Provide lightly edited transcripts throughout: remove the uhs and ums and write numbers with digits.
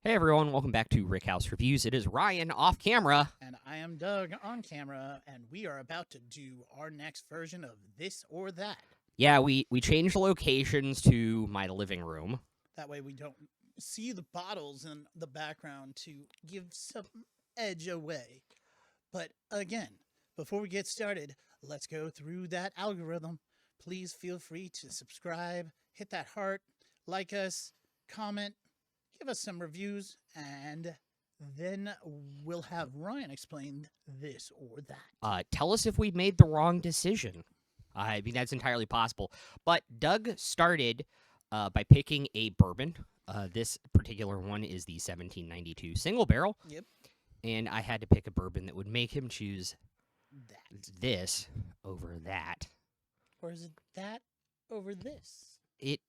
Hey everyone, welcome back to Rick House Reviews. It is Ryan off camera. And I am Doug on camera, and we are about to do our next version of This or That. Yeah, we changed locations to my living room. That way we don't see the bottles in the background to give some edge away. But again, before we get started, let's go through that algorithm. Please feel free to subscribe, hit that heart, like us, comment, give us some reviews, and then we'll have Ryan explain this or that. Tell us if we made the wrong decision. I mean, that's entirely possible. But Doug started by picking a bourbon. This particular one is the 1792 single barrel. Yep. And I had to pick a bourbon that would make him choose That. this over that. Or is it that over this? It's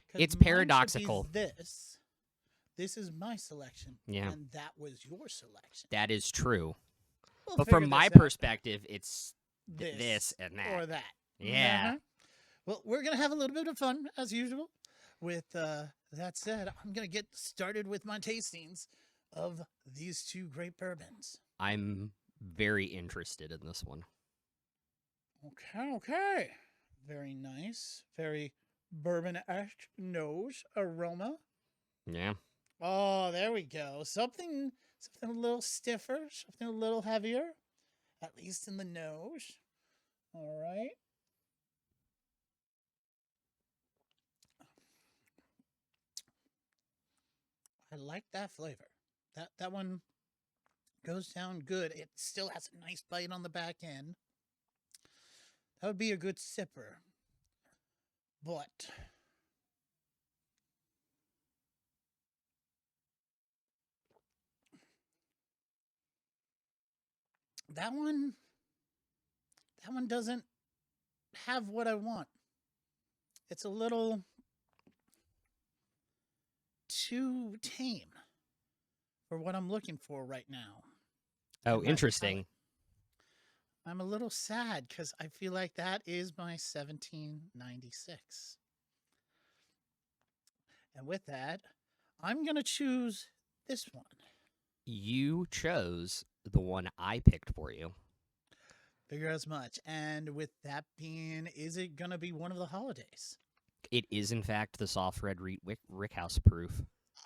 'Cause mine should be paradoxical. This is my selection. Yeah. And that was your selection. That is true. We'll But figure from my this out. perspective, it's this and that. Or that. Yeah. Uh-huh. Well, we're going to have a little bit of fun, as usual. With that said, I'm going to get started with my tastings of these two great bourbons. I'm very interested in this one. Okay. Very nice. Very bourbon-esque nose aroma. Yeah. Oh, there we go. Something a little stiffer, something a little heavier, at least in the nose. All right. I like that flavor. That one goes down good. It still has a nice bite on the back end. That would be a good sipper. But that one doesn't have what I want. It's a little too tame for what I'm looking for right now. Oh, in my interesting. palate. I'm a little sad because I feel like that is my 1796. And with that, I'm going to choose this one. You chose the one I picked for you. Figure as much. And with that being, is it going to be one of the holidays? It is, in fact, the soft red Rickhouse proof.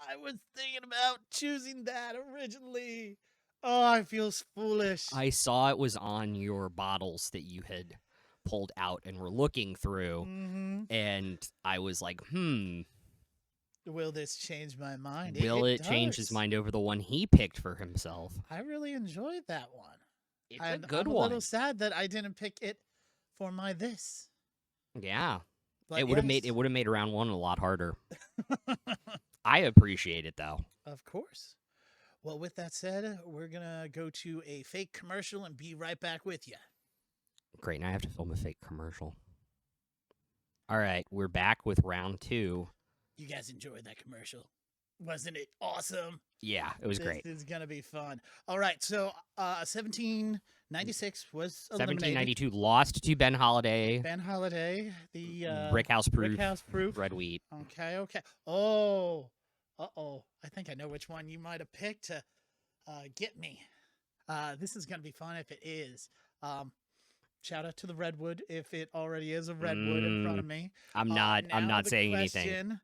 I was thinking about choosing that originally. Oh, I feel foolish. I saw it was on your bottles that you had pulled out and were looking through, and I was like, Will this change my mind? will it change his does. mind over the one he picked for himself? I really enjoyed that one. It's a good I'm a one. little sad that I didn't pick it for my this. Yeah. But It would have yes. made round one a lot harder. I appreciate it though. Of course. Well, with that said, we're going to go to a fake commercial and be right back with you. Great, now I have to film a fake commercial. All right, we're back with round two. You guys enjoyed that commercial. Wasn't it awesome? Yeah, it was great. This is going to be fun. All right, so 1796 was eliminated. 1792 lost to Ben Holiday. Ben Holiday, the Rickhouse proof. Rickhouse proof. Red wheat. Okay. Oh, uh-oh. I think I know which one you might have picked to get me. This is going to be fun if it is. Shout out to the Redwood if it already is a Redwood in front of me. I'm not saying anything. The question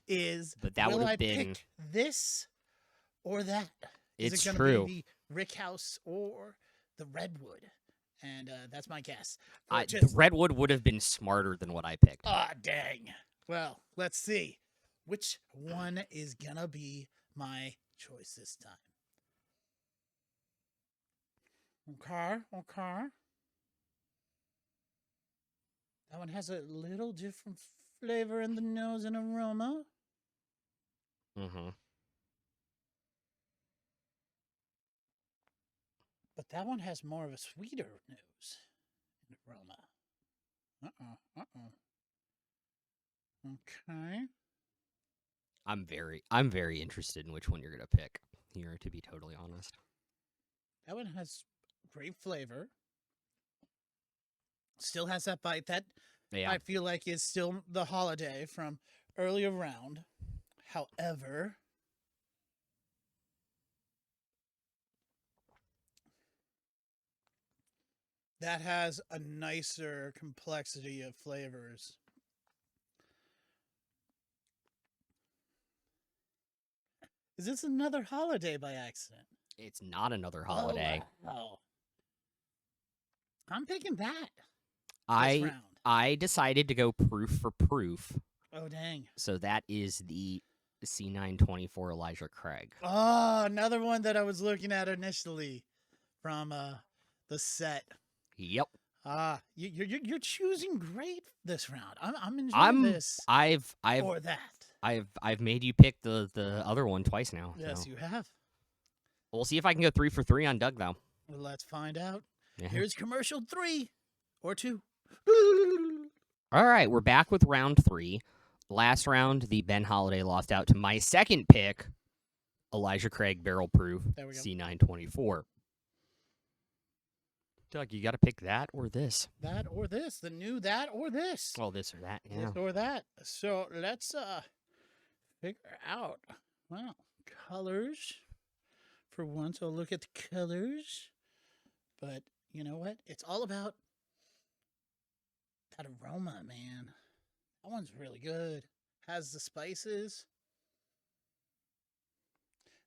is, But that will would I have been. pick this or that? Is It's it true. gonna be the Rickhouse or the Redwood? And that's my guess. The Redwood would have been smarter than what I picked. Ah, dang. Well, let's see. Which one is gonna be my choice this time? Okay. That one has a little different flavor in the nose and aroma. Mm-hmm. But that one has more of a sweeter nose and aroma. Okay. I'm very interested in which one you're gonna pick here, to be totally honest. That one has great flavor. Still has that bite that Yeah. I feel like is still the holiday from earlier round. However, That has a nicer complexity of flavors. Is this another holiday by accident? It's not another holiday. Oh, I'm picking that this I round. I decided to go proof for proof. Oh, dang. So that is the C924 Elijah Craig. Oh, another one that I was looking at initially from the set. Yep. You're choosing great this round. I'm enjoying I'm this I've or that. I've made you pick the other one twice now. Yes, so. you have. We'll see if I can go 3 for 3 on Doug though. Well, let's find out. Yeah. Here's commercial 3 or 2. All right, we're back with round 3. Last round, the Ben Holiday lost out to my second pick, Elijah Craig Barrel Proof There we go. C924. Doug, you got to pick that or this. That or this. The new that or this. Well, this or that. Yeah. This or that. So let's figure out. Well, colors for one. So look at the colors. But you know what? It's all about that aroma, man. That one's really good. Has the spices.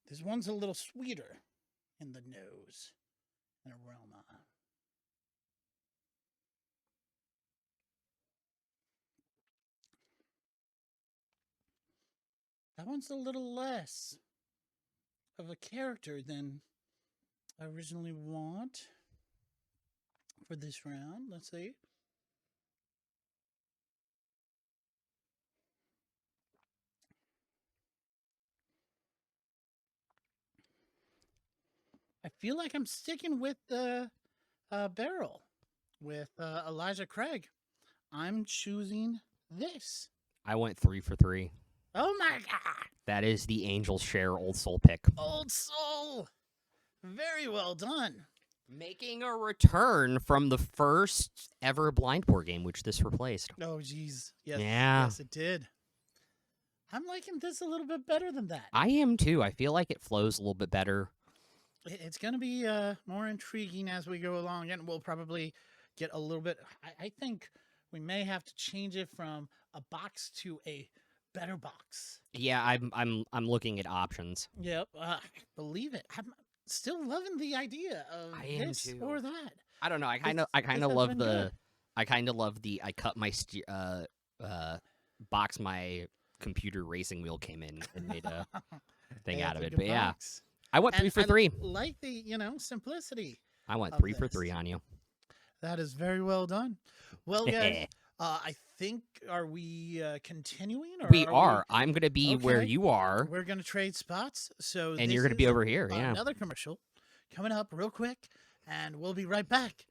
This one's a little sweeter in the nose and aroma. That one's a little less of a character than I originally want for this round. Let's see. I feel like I'm sticking with the barrel with Elijah Craig. I'm choosing this. I went 3 for 3. Oh my God. That is the Angel Share Old Soul pick. Old Soul. Very well done. Making a return from the first ever blind board game, which this replaced. Oh, geez. Yes. Yeah. Yes, it did. I'm liking this a little bit better than that. I am too. I feel like it flows a little bit better. It's going to be more intriguing as we go along, and we'll probably get a little bit. I think we may have to change it from a box to a better box. Yeah, I'm looking at options. Yep, believe it. I'm still loving the idea of I am this too. or that. I don't know. I This- kind of this has love been the good. I kind of love the I cut my box my computer racing wheel came in and made a thing Yeah, out of it's a it. good But yeah, box. I went 3 And for I 3. like the simplicity. I went of 3 for 3 this. on you. That is very well done. Well, guys, I think are we continuing? Or We are. I'm gonna be where Okay. you are, We're gonna trade spots. So and this you're gonna be is over here. Yeah. another commercial coming up real quick, and we'll be right back.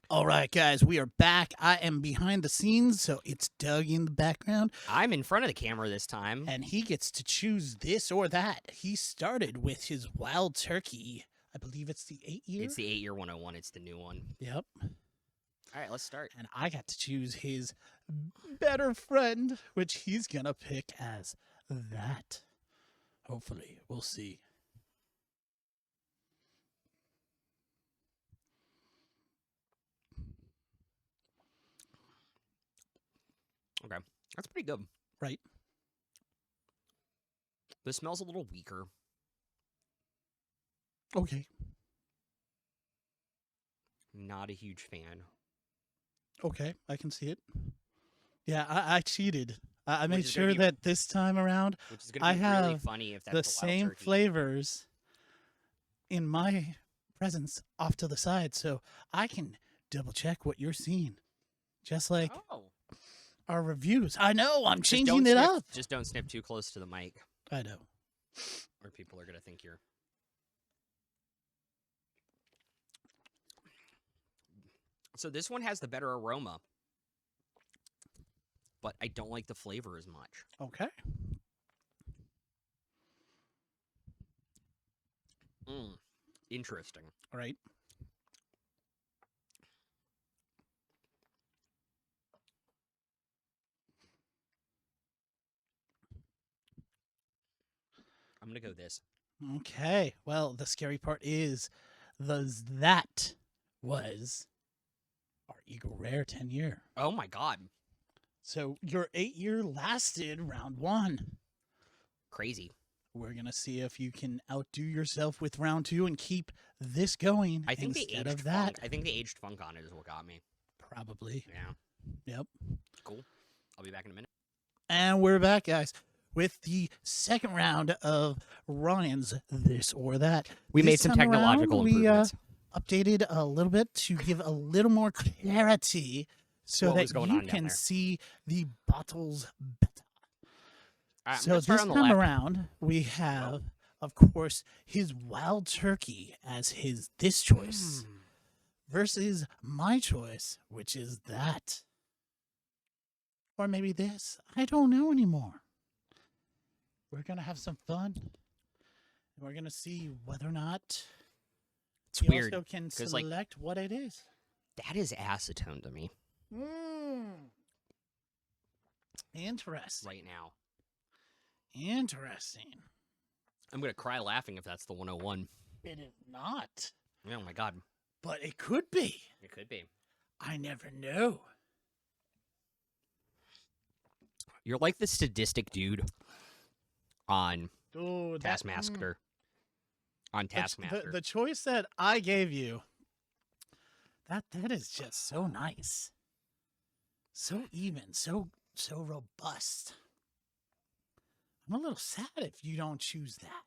All right, guys, we are back. I am behind the scenes, so it's Doug in the background, I'm in front of the camera this time. and he gets to choose this or that. He started with his Wild Turkey. I believe it's the 8-year. It's the 8-year 101. It's the new one. Yep. All right, let's start. And I got to choose his better friend, which he's gonna pick as that. Hopefully, we'll see. Okay, that's pretty good. Right. The smell's a little weaker. Okay. Not a huge fan. Okay, I can see it. Yeah, I cheated. I Which made is gonna sure be- that this time around, Which is gonna I be really have funny if that's the Wild same Turkey. flavors in my presence off to the side, so I can double check what you're seeing. Just like Oh, our reviews. I know, I'm Just changing don't it sniff- up. Just don't snip too close to the mic, I know. or people are gonna think you're. So this one has the better aroma, but I don't like the flavor as much. Okay. Interesting. All right. I'm gonna go this. Okay. Well, the scary part is that was our Eagle Rare 10-year. Oh my god. So your 8-year lasted round 1. Crazy. We're going to see if you can outdo yourself with round 2 and keep this going I think the instead aged of that. funk. I think the aged funk on it is what got me. Probably. Yeah. Yep. Cool. I'll be back in a minute. And we're back, guys, with the second round of Ryan's This or That. We This made some time around, technological improvements. We updated a little bit to give a little more clarity so What was that going you on down can there? see the bottles better. All right, I'm So gonna start this on the time left. around, we have, of course, his Wild Turkey as his this choice versus my choice, which is that. Or maybe this. I don't know anymore. We're going to have some fun. We're going to see whether or not It's we weird. also can 'cause, like, select what it is. That is acetone to me Interesting. right now. Interesting. I'm gonna cry laughing if that's the 101. It is not, Oh my god. but it could be. It could be. I never know. You're like the sadistic dude on Dude, Taskmaster. On Taskmaster. The choice that I gave you, that is just so nice. So even, so robust. I'm a little sad if you don't choose that.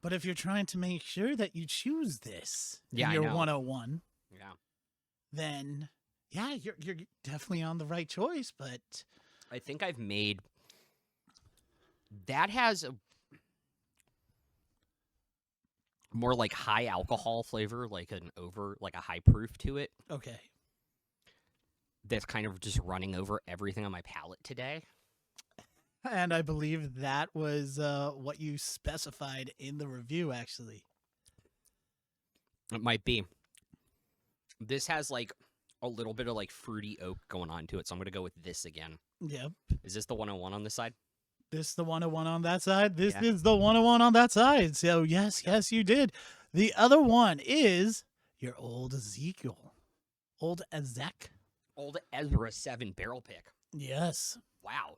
But if you're trying to make sure that you choose this Yeah, in I your know. 101, Yeah. then yeah, you're definitely on the right choice, but I think I've made that has a more like high alcohol flavor, like a high proof to it. okay. That's kind of just running over everything on my palate today. And I believe that was what you specified in the review, actually. It might be. This has like a little bit of like fruity oak going on to it, so I'm gonna go with this again. Yep. Is this the 101 on this side? This is the 101 on that side. This Yeah. is the 101 on that side. So, yes, you did. The other one is your old Ezekiel. Old Ezek. Old Ezra 7 barrel pick. Yes. Wow.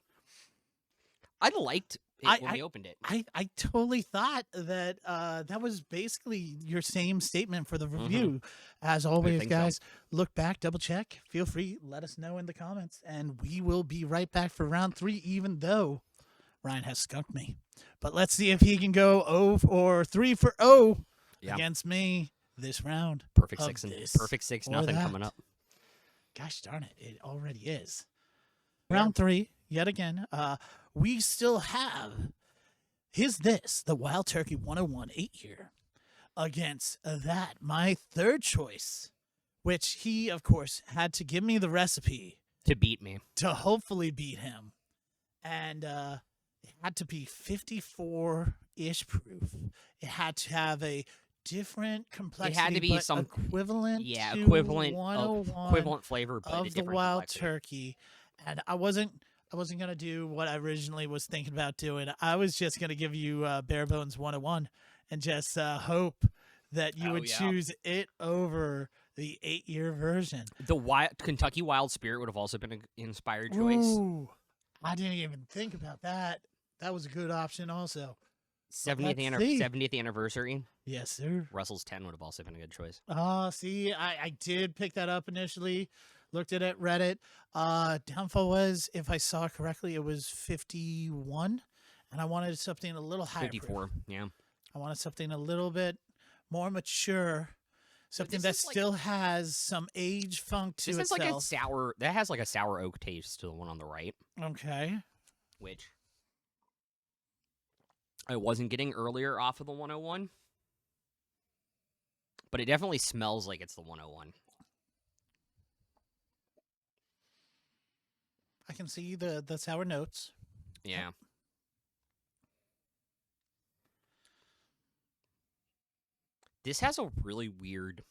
I liked it when we opened it. I totally thought that that was basically your same statement for the review. As always, think so. guys, look back, double check. Feel free, let us know in the comments, and we will be right back for round 3, even though Ryan has skunked me. But let's see if he can go 0 or 3 for 0 Yeah. against me this round. Perfect of 6 and this perfect 6 or nothing that. coming up. Gosh darn it, it already is. Round 3, yet again. We still have the Wild Turkey 101 8-year against that, my third choice, which he, of course, had to give me the recipe To beat me. to hopefully beat him. And it had to be 54-ish proof. It had to have a different complexity, be but some- equivalent Yeah, to equivalent 101 equivalent flavor, but a of the different Wild complexity. Turkey. And I wasn't gonna do what I originally was thinking about doing. I was just gonna give you bare bones 101 and just hope that you Oh, would yeah. choose it over the 8-year version. The Kentucky Wild Spirit would have also been an inspired choice. Ooh, I didn't even think about that. That was a good option also. 70th, let's see. 70th anniversary. Yes, sir. Russell's 10 would have also been a good choice. See, I did pick that up initially. Looked at it, read it. Downfall was, if I saw correctly, it was 51, and I wanted something a little higher. 54, yeah. I wanted something a little bit more mature, something this that is like- still has some age funk to This is itself. like a sour, that has like a sour oak taste to the one on the right, Okay. which I wasn't getting earlier off of the 101. But it definitely smells like it's the 101. I can see the sour notes. Yeah. This has a really weird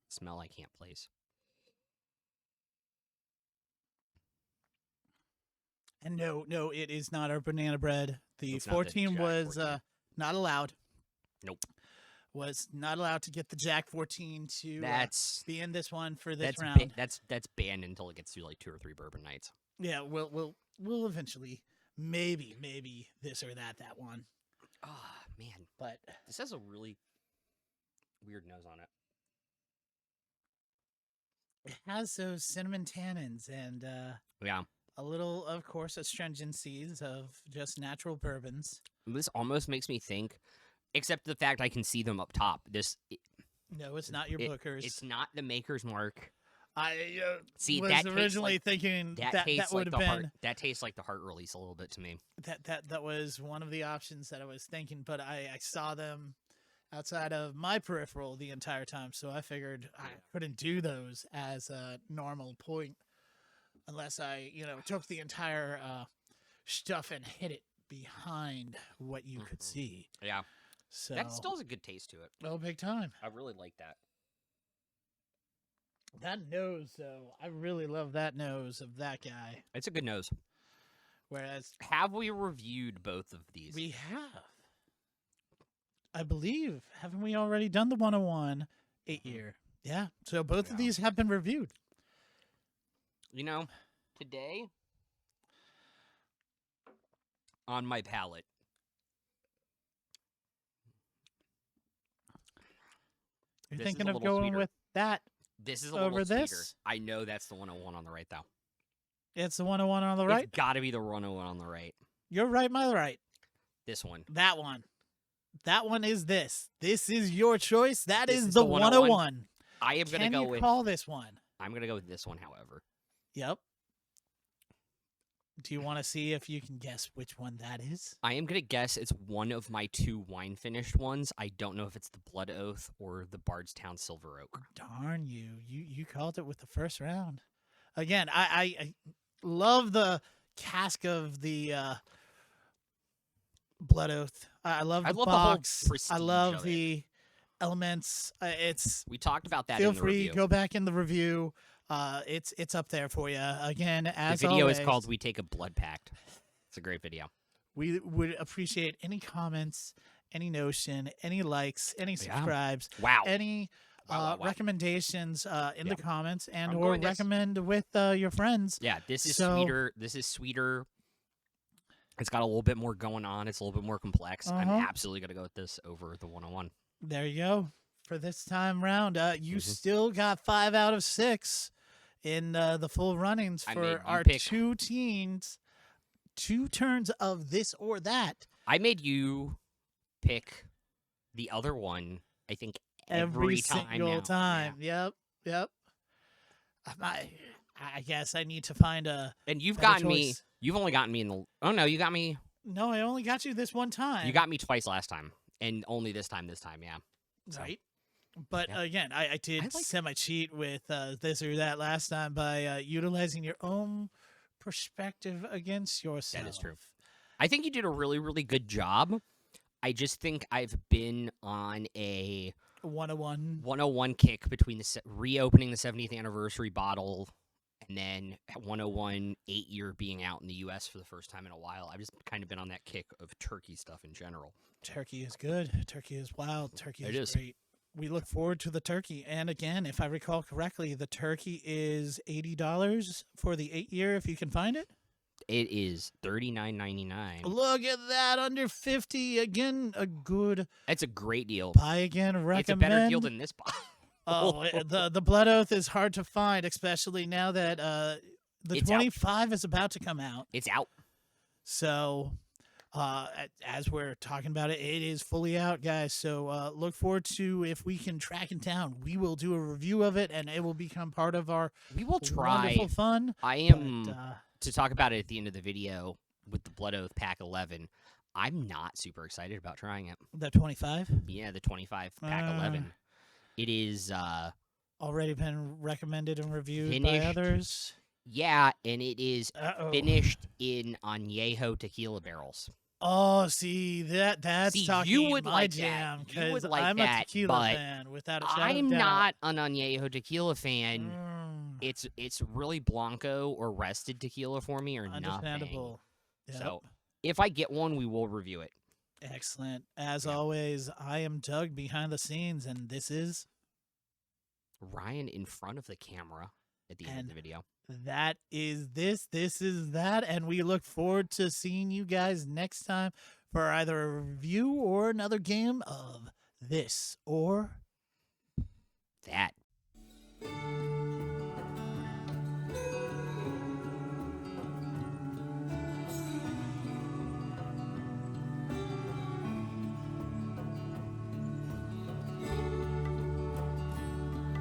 smell I can't place. And no, it is not our banana bread. The It's not the 14 Jack was 14. not allowed. Nope. was not allowed to get the Jack 14 to That's be in this one for this that's round. that's banned until it gets to like 2 or 3 bourbon nights. Yeah, we'll eventually maybe this or that one. Oh man, But this has a really weird nose on it. it has those cinnamon tannins and Yeah, a little, of course, astringencies of just natural bourbons. this almost makes me think, except the fact I can see them up top. No, it's not your it- Booker's. It's not the Maker's Mark. I See, was that tastes originally like, thinking that tastes would like have the been heart. That tastes like the heart release a little bit to me. that was one of the options that I was thinking, but I saw them outside of my peripheral the entire time, so I figured I couldn't do those as a normal point unless I, took the entire stuff and hit it behind what you could see. Yeah, So that still has a good taste to it. oh, big time. I really like that. That nose, though, I really love that nose of that guy. It's a good nose. Whereas Have we reviewed both of these? we have, I believe, haven't we already done the 101 8-year? Yeah. So both of Yeah. these have been reviewed. Today on my palate, You're This is thinking a of little going sweeter. with that. this is a Over little sweeter. this? I know that's the 101 on the right, though. It's the 101 on the right. It's got to be the 101 on the right. You're right, my right. This one. That one. That one is this. This is your choice. That This is is the the 101. 101. I am gonna Can go you with. call this one? I'm gonna go with this one. However, Yep. Do you want to see if you can guess which one that is? I am gonna guess it's one of my 2 wine finished ones. I don't know if it's the Blood Oath or the Bardstown Silver Oak. Darn you. You called it with the first round. Again, I love the cask of the Blood Oath. I love the I love the whole box. I prestige love of it. the elements. It's We talked about that. feel in the free, review. go back in the review. It's up there for you. Again, as The video always, is called "We Take a Blood Pact." It's a great video. we would appreciate any comments, any notion, any likes, any subscribes, Wow. any Wow. recommendations in Yeah. the comments, and I'm or going this. recommend with your friends. Yeah, this is So- sweeter. This is sweeter. It's got a little bit more going on. It's a little bit more complex. I'm Uh-huh. absolutely gonna go with this over the 101. There you go. For this time round, you Mhm. still got 5 out of 6 in the full runnings I for made you our pick- 2 teams. 2 turns of this or that. I made you pick the other one. I think every time single now. time. Yep. I guess I need to find a. And you've better gotten me. choice. You've only gotten me in the. Oh no, you got me. No, I only got you this one time. You got me twice last time, and only this time. Yeah. So, right. But yeah. again, I did I like- semi cheat with this or that last time by utilizing your own perspective against yourself. That is true. I think you did a really, really good job. I just think I've been on a 101. 101 kick between reopening the 70th anniversary bottle and then 101 8-year being out in the U.S. for the first time in a while. I've just kind of been on that kick of turkey stuff in general. Turkey is good. Turkey is wild. Turkey It is is. great. We look forward to the turkey. And again, if I recall correctly, the turkey is $80 for the 8-year if you can find it. It is $39.99. Look at that, under 50. Again, a good It's a great deal. buy again. Recommend. It's a better deal than this bottle. Oh, the Blood Oath is hard to find, especially now that the It's out. 25 is about to come out. It's out. So, as we're talking about it, it is fully out, guys. So look forward to, if we can track it down, we will do a review of it, and it will become part of our We will try. wonderful fun. I am But, to talk about it at the end of the video with the Blood Oath Pack 11. I'm not super excited about trying it. the 25 Yeah, the 25 Pack 11. It is, already been recommended and reviewed Finished. by others. yeah, and it is Uh-oh. finished in añejo tequila barrels. Oh, see that's See, talking you would my like that. jam You would because like I'm that, a tequila but fan without a shadow I'm of doubt. not an añejo tequila fan. Mm, It's really blanco or rested tequila for me or nothing. understandable. Yep. So if I get one, we will review it. Excellent. As Yeah. always, I am Doug behind the scenes, and this is. Ryan in front of the camera at the end of And the video. that is this is that, and we look forward to seeing you guys next time for either a review or another game of this or That.